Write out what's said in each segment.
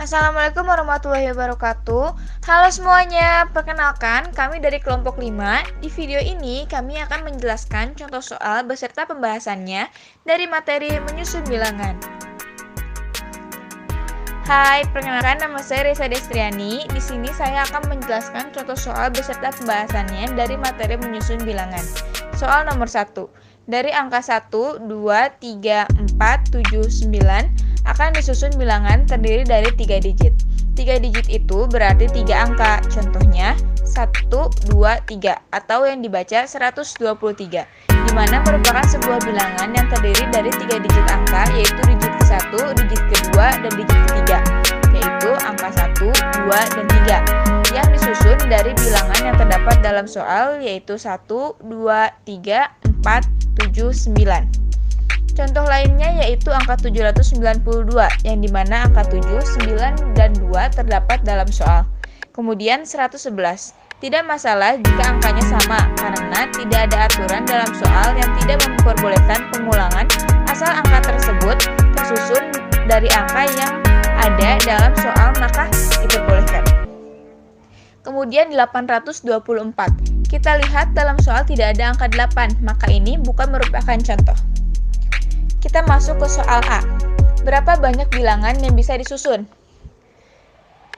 Assalamualaikum warahmatullahi wabarakatuh. Halo semuanya, perkenalkan kami dari kelompok 5. Di video ini kami akan menjelaskan contoh soal beserta pembahasannya dari materi menyusun bilangan. Hai, perkenalkan nama saya Reza Destriani. Di sini saya akan menjelaskan contoh soal beserta pembahasannya dari materi menyusun bilangan. Soal nomor 1. Dari angka 1, 2, 3, 4, 7, 9 akan disusun bilangan terdiri dari 3 digit. 3 digit itu berarti 3 angka. Contohnya 1, 2, 3 atau yang dibaca 123, di mana merupakan sebuah bilangan yang terdiri dari 3 digit angka, yaitu digit ke-1, digit kedua, dan digit ketiga, yaitu angka 1, 2, dan 3 yang disusun dari bilangan yang terdapat dalam soal, yaitu 1, 2, 3, 4, 7, 9. Contoh lainnya yaitu angka 792, yang dimana angka 7, 9, dan 2 terdapat dalam soal. Kemudian 111. Tidak masalah jika angkanya sama, karena tidak ada aturan dalam soal yang tidak memperbolehkan pengulangan asal angka tersebut tersusun dari angka yang ada dalam soal, maka diperbolehkan. Kemudian 824. Kita lihat dalam soal tidak ada angka 8, maka ini bukan merupakan contoh. Kita masuk ke soal A. Berapa banyak bilangan yang bisa disusun?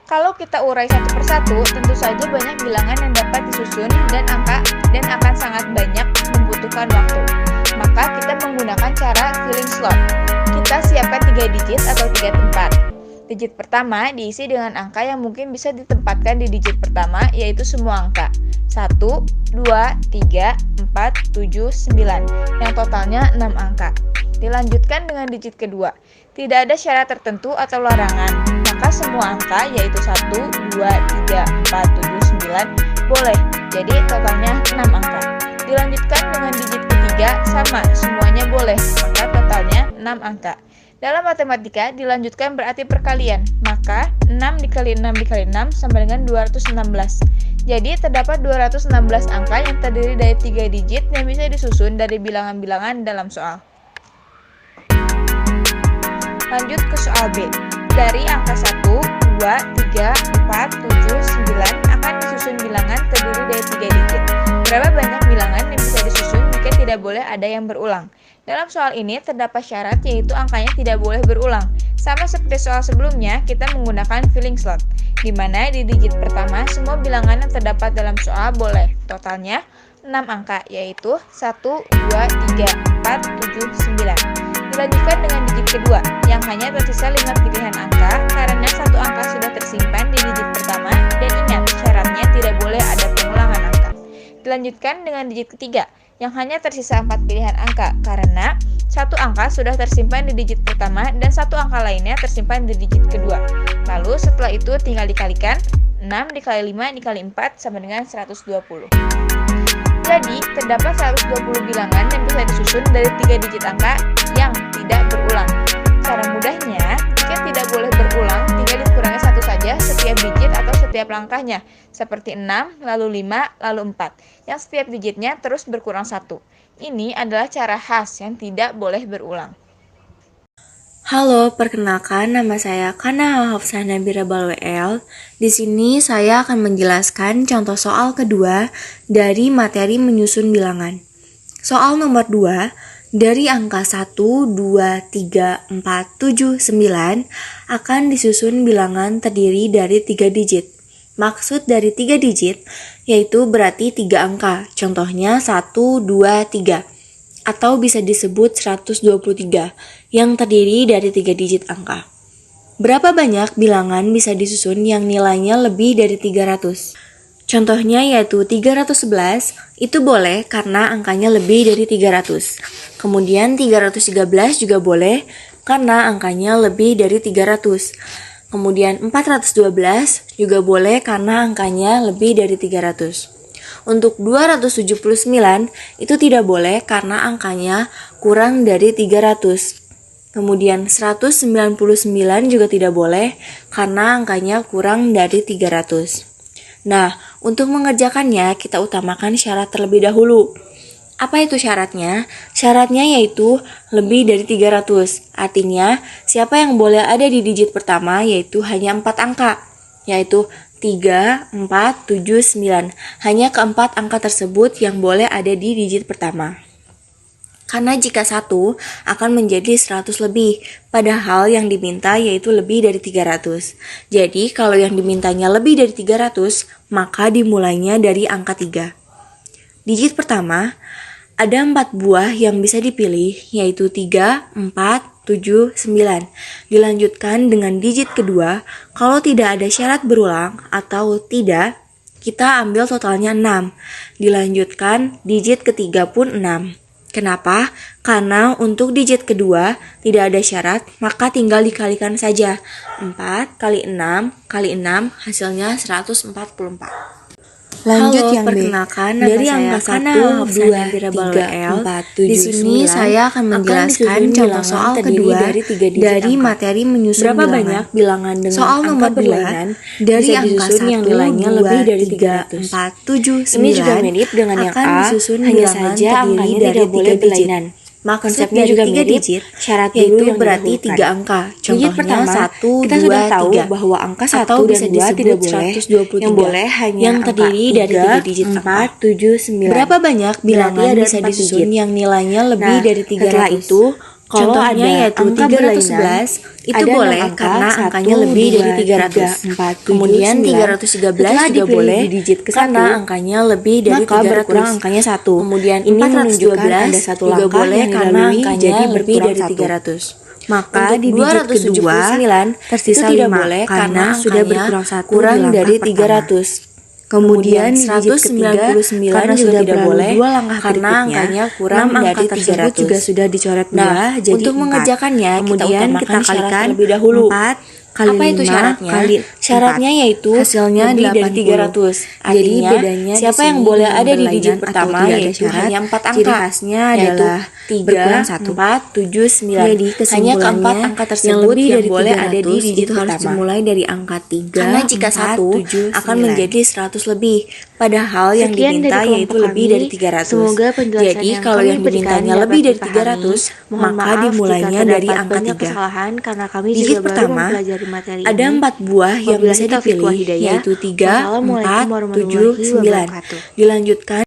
Kalau kita urai satu persatu, tentu saja banyak bilangan yang dapat disusun dan akan sangat banyak membutuhkan waktu. Maka kita menggunakan cara filling slot. Kita siapkan 3 digit atau 3 tempat. Digit pertama diisi dengan angka yang mungkin bisa ditempatkan di digit pertama, yaitu semua angka 1, 2, 3, 4, 7, 9, yang totalnya 6 angka. Dilanjutkan dengan digit kedua. Tidak ada syarat tertentu atau larangan, maka semua angka yaitu 1, 2, 3, 4, 7, 9 boleh, jadi totalnya 6 angka. Dilanjutkan dengan digit ketiga, sama, semuanya boleh, maka totalnya 6 angka. Dalam matematika, dilanjutkan berarti perkalian, maka 6 dikali 6 dikali 6 sama dengan 216. Jadi, terdapat 216 angka yang terdiri dari 3 digit yang bisa disusun dari bilangan-bilangan dalam soal. Lanjut ke soal B. Dari angka 1, 2, 3, 4, 7, 9 akan disusun bilangan terdiri dari 3 digit. Berapa banyak bilangan yang bisa disusun jika tidak boleh ada yang berulang? Dalam soal ini terdapat syarat, yaitu angkanya tidak boleh berulang. Sama seperti soal sebelumnya, kita menggunakan filling slot, di mana di digit pertama semua bilangan yang terdapat dalam soal boleh. Totalnya 6 angka, yaitu 1, 2, 3, 4, 7, 9. Dilanjutkan dengan digit kedua, yang hanya tersisa 5 pilihan angka karena satu angka sudah tersimpan di digit pertama, dan ingat syaratnya tidak boleh ada pengulangan angka. Dilanjutkan dengan digit ketiga, yang hanya tersisa 4 pilihan angka karena satu angka sudah tersimpan di digit pertama dan satu angka lainnya tersimpan di digit kedua. Lalu setelah itu tinggal dikalikan, 6 dikali 5 dikali 4 sama dengan 120. Jadi, terdapat 120 bilangan yang bisa disusun dari 3 digit angka yang tidak berulang. Cara mudahnya, jika tidak boleh berulang, tinggal dikurangi satu saja setiap digit atau setiap langkahnya, seperti 6, lalu 5, lalu 4, yang setiap digitnya terus berkurang 1. Ini adalah cara khas yang tidak boleh berulang. Halo, perkenalkan nama saya Kana Hafsah Nabila Balwel. Di sini saya akan menjelaskan contoh soal kedua dari materi menyusun bilangan. Soal nomor 2, dari angka 1, 2, 3, 4, 7, 9 akan disusun bilangan terdiri dari 3 digit. Maksud dari 3 digit yaitu berarti 3 angka, contohnya 1, 2, 3. Atau bisa disebut 123, yang terdiri dari 3 digit angka. Berapa banyak bilangan bisa disusun yang nilainya lebih dari 300? Contohnya yaitu 311, itu boleh karena angkanya lebih dari 300. Kemudian 313 juga boleh karena angkanya lebih dari 300. Kemudian 412 juga boleh karena angkanya lebih dari 300. Untuk 279 itu tidak boleh karena angkanya kurang dari 300. Kemudian 199 juga tidak boleh karena angkanya kurang dari 300. Nah, untuk mengerjakannya kita utamakan syarat terlebih dahulu. Apa itu syaratnya? Syaratnya yaitu lebih dari 300. Artinya, siapa yang boleh ada di digit pertama yaitu hanya 4 angka, yaitu 3, 4, 7, 9. Hanya keempat angka tersebut yang boleh ada di digit pertama. Karena jika 1 akan menjadi 100 lebih, padahal yang diminta yaitu lebih dari 300. Jadi, kalau yang dimintanya lebih dari 300, maka dimulainya dari angka 3. Digit pertama, ada 4 buah yang bisa dipilih, yaitu 3, 4, 7, 9. Dilanjutkan dengan digit kedua, kalau tidak ada syarat berulang atau tidak, kita ambil totalnya 6. Dilanjutkan digit ketiga pun 6. Kenapa? Karena untuk digit kedua tidak ada syarat, maka tinggal dikalikan saja. 4 kali 6 kali 6 hasilnya 144. Lanjut yang B. Dari angka 1, 2, 3, 4, 7, di sini saya akan menjelaskan contoh soal kedua dari materi menyusun Berapa bilangan. banyak bilangan dengan Soal angka nomor 2 berlainan dari bisa angka disusun 1, yang nilainya 2, lebih dari 3, 4, 7, 9 Ini juga mirip dengan yang akan A, disusun hanya bilangan saja terdiri angkanya dari tidak boleh 3 digit. berlainan. Maksud Konsepnya dari juga 3 mirip, digit, syarat dulu yaitu yang berarti didahulukan. 3 angka. Digit Contohnya pertama, 1, kita 2, sudah tahu 3. bahwa angka 1 Atau dan bisa 2 disebut tidak boleh, 123. yang boleh hanya yang angka terdiri dari 3 digit 4, angka. 7, 9. Berapa banyak bilangan ada bisa 4 disusun digit. yang nilainya lebih Nah, dari 300? setelah itu, kalau Contohnya ada yaitu angka 311, itu ada boleh 6 angka, karena 1, angkanya lebih 2, dari 300. 3, 4, 7, Kemudian 9. 313 Setelah juga dipilih boleh di digit ke karena 1, angkanya lebih dari maka 300. berkurang angkanya 1. Kemudian Ini menunjukkan 412 ada satu juga langkah boleh yang karena dilalui, angkanya jadi lebih berkurang dari 1. 300. Maka Untuk di digit kedua 279 tersisa itu tidak 5 boleh karena karena sudah angkanya berkurang 1 kurang di langkah dari pertama. 300. Kemudian Kemudian di digit ketiga, 199 karena juga sudah tidak berlalu boleh 2 langkah karena berikutnya, angkanya kurang 6 angka dari tersebut 300. juga sudah dicoret 2 Nah, jadi untuk 4. mengerjakannya Kemudian kita utamakan kalikan syarat terlebih dahulu. 4 kali apa itu 5 syaratnya? kali Syaratnya 4. yaitu hasilnya lebih dari 80. 300. Jadi Artinya, bedanya siapa di yang sini boleh dengan ada di digit berlainan atau pertama tidak ada yaitu syarat, hanya 4 ciri angka. khasnya Yaitu adalah 3, berkurang 1. 4, 7, 9. Jadi Hanya kesimpulannya, keempat angka yang tersebut lebih yang dari boleh ada di 300 digit itu harus pertama. dimulai dari angka 3, Karena jika 4, 1 7, akan 9. menjadi 100 lebih, padahal yang Sekian diminta dari yaitu kelompok lebih kami. dari 300. Semoga penjelasan Jadi yang kalau kami yang berikan dimintanya dapat lebih dari dipahami. 300, Mohon maka maaf dimulainya jika dari terdapat angka banyak 3. kesalahan karena kami Digit juga baru pertama, mempelajari materi ada ini. 4 buah yang Wabillahi bisa taufiq wal dipilih, hidayah. yaitu 3, Wassalamualaikum 4, 7, warahmatullahi 9. wabarakatuh. Dilanjutkan